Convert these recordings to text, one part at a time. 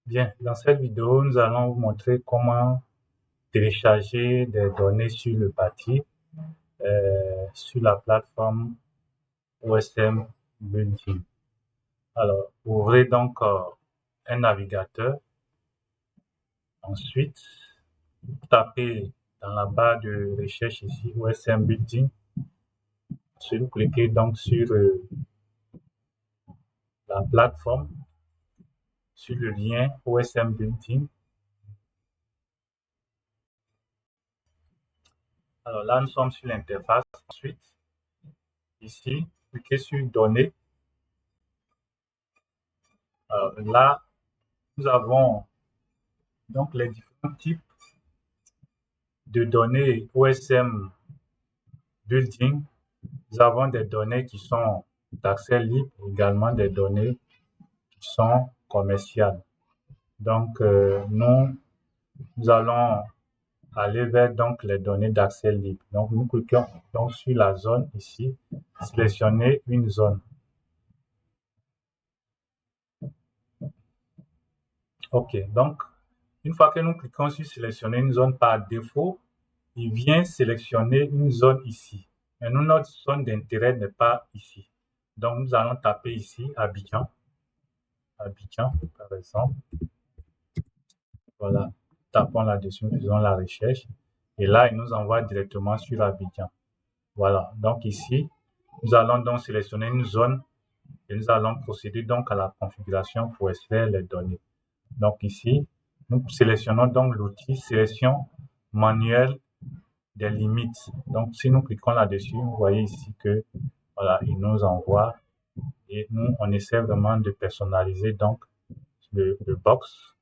Bien, dans cette vidéo, nous allons vous montrer comment télécharger des données sur le bâti sur la plateforme OSM Building. Alors, ouvrez donc un navigateur. Ensuite, tapez dans la barre de recherche ici OSM Building. Ensuite, vous cliquez donc sur la plateforme, sur le lien OSM Building. Alors là, nous sommes sur l'interface. Ensuite, ici, cliquez sur Données. Alors là, nous avons donc les différents types de données OSM Building. Nous avons des données qui sont d'accès libre, également des données qui sont commerciales. Donc, nous allons aller vers donc les données d'accès libre. Donc, nous cliquons donc sur la zone ici, sélectionner une zone. OK, donc, une fois que nous cliquons sur sélectionner une zone par défaut, il vient sélectionner une zone ici. Mais nous, notre zone d'intérêt n'est pas ici. Donc, nous allons taper ici Abidjan. Abidjan, par exemple. Voilà. Tapons là-dessus, faisons la recherche. Et là, il nous envoie directement sur Abidjan. Voilà. Donc, ici, nous allons donc sélectionner une zone et nous allons procéder donc à la configuration pour extraire les données. Donc, ici, nous sélectionnons donc l'outil sélection manuelle des limites. Donc, si nous cliquons là-dessus, vous voyez ici que voilà, il nous envoie et nous, on essaie vraiment de personnaliser donc le box.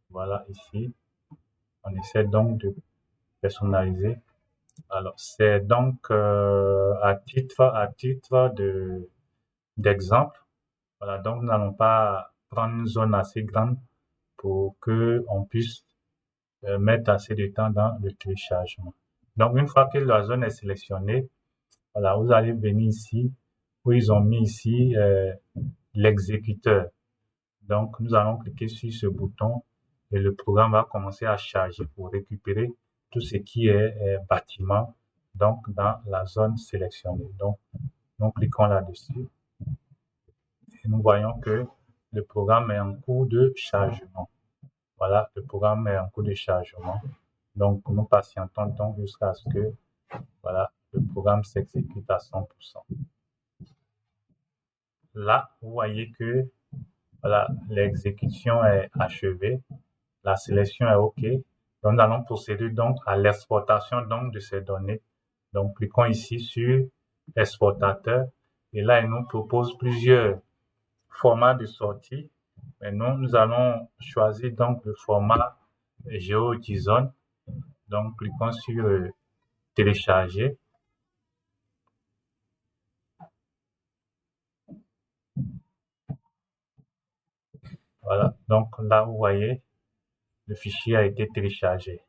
Voilà, ici, on essaie donc de personnaliser. Alors, c'est donc à titre d'exemple. Voilà, donc nous n'allons pas prendre une zone assez grande pour que on puisse mettre assez de temps dans le téléchargement. Donc, une fois que la zone est sélectionnée, voilà, vous allez venir ici où ils ont mis ici l'exécuteur. Donc, nous allons cliquer sur ce bouton et le programme va commencer à charger pour récupérer tout ce qui est bâtiment donc dans la zone sélectionnée. Donc, nous cliquons là-dessus et nous voyons que le programme est en cours de chargement. Voilà, le programme est en cours de chargement. Donc, nous patientons donc jusqu'à ce que voilà, le programme s'exécute à 100%. Là, vous voyez que voilà, l'exécution est achevée, la sélection est OK. Donc, nous allons procéder donc à l'exportation donc de ces données. Donc, cliquons ici sur exportateur et là, il nous propose plusieurs formats de sortie. Mais nous allons choisir donc le format GeoJSON. Donc, cliquons sur télécharger. Voilà, donc là, vous voyez, le fichier a été téléchargé.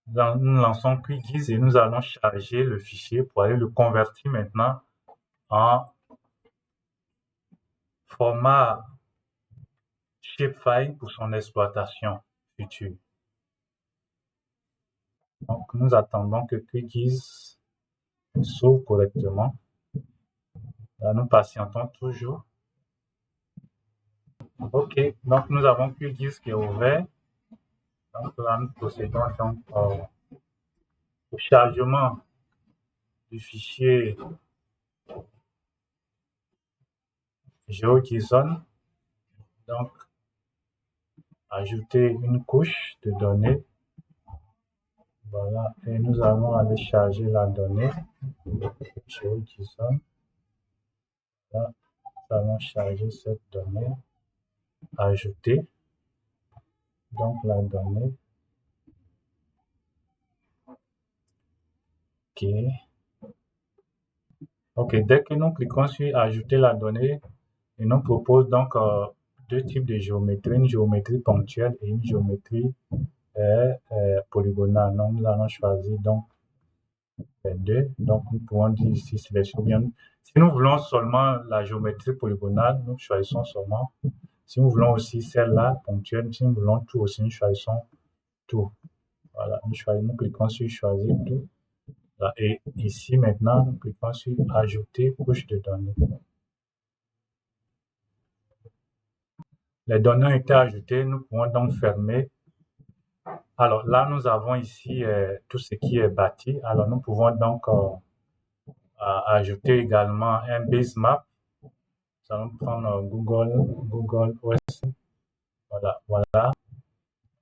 Nous lançons QGIS et nous allons charger le fichier pour aller le convertir maintenant en format shapefile pour son exploitation future. Donc, nous attendons que QGIS s'ouvre correctement. Là, nous patientons toujours. OK, donc nous avons QGIS qui est ouvert. Donc là, nous procédons donc au chargement du fichier GeoJSON. Donc, ajouter une couche de données. Voilà, et nous allons aller charger la donnée GeoJSON. Là, nous allons charger cette donnée, ajouter donc la donnée. OK. OK, dès que nous cliquons sur ajouter la donnée, il nous propose donc deux types de géométrie, une géométrie ponctuelle et une géométrie polygonale. Donc, nous allons choisir donc les deux. Donc, nous pouvons dire ici sélection bien. Si nous voulons seulement la géométrie polygonale, nous choisissons seulement. Si nous voulons aussi celle-là, ponctuelle, si nous voulons tout aussi, nous choisissons tout. Voilà, nous cliquons sur choisir tout. Là, et ici, maintenant, nous cliquons sur ajouter couche de données. Les données ont été ajoutées, nous pouvons donc fermer. Alors là, nous avons ici tout ce qui est bâti. Alors nous pouvons donc ajouter également un base map. Nous allons prendre Google OS. Voilà, voilà.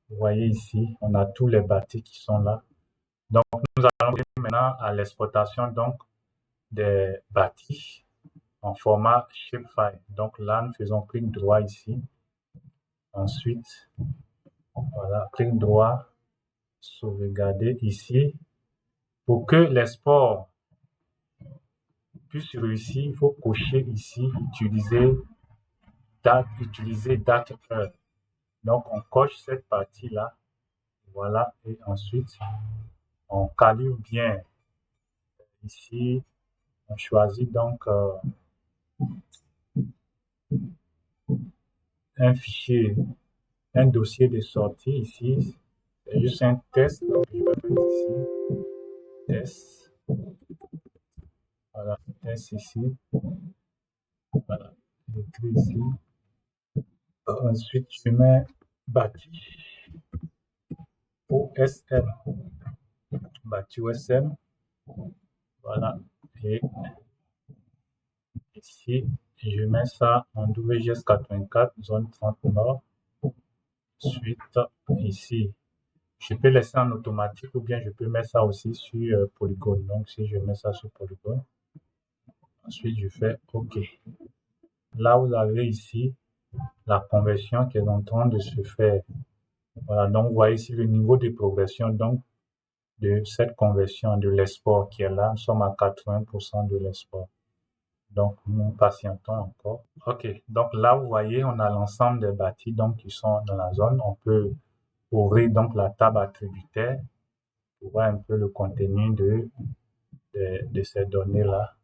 Vous voyez ici, on a tous les bâtis qui sont là. Donc nous allons maintenant à l'exportation donc des bâtis en format shapefile. Donc là, nous faisons clic droit ici. Ensuite, voilà, clic droit, sauvegarder ici. Pour que l'export puisse réussir, il faut cocher ici, utiliser date, heure. Donc, on coche cette partie-là. Voilà. Et ensuite, on calibre bien. Ici, on choisit donc un fichier, un dossier de sortie ici. C'est juste un test. Donc, je vais mettre ici, test. Voilà, test ici. Voilà, j'écris ici. Ensuite, je mets bâti OSM. Bâti OSM. Voilà. Et ici, je mets ça en WGS 84, zone 30 nord. Ensuite, ici, je peux laisser en automatique ou bien je peux mettre ça aussi sur Polygone. Donc, si je mets ça sur Polygone, ensuite je fais OK. Là, vous avez ici la conversion qui est en train de se faire. Voilà, donc vous voyez ici le niveau de progression donc de cette conversion de l'export qui est là. Nous sommes à 80% de l'export. Donc, nous patientons encore. OK, donc là, vous voyez, on a l'ensemble des bâtis donc, qui sont dans la zone. On peut ouvrir donc la table attributaire pour voir un peu le contenu de ces données-là.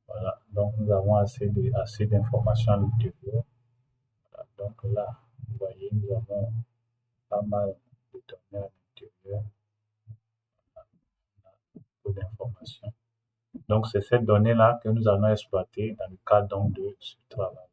Voilà, donc nous avons assez d'informations à l'intérieur. Voilà, donc là, vous voyez, nous avons pas mal de données à l'intérieur, beaucoup d'informations. Donc, c'est cette donnée-là que nous allons exploiter dans le cadre donc, de ce travail.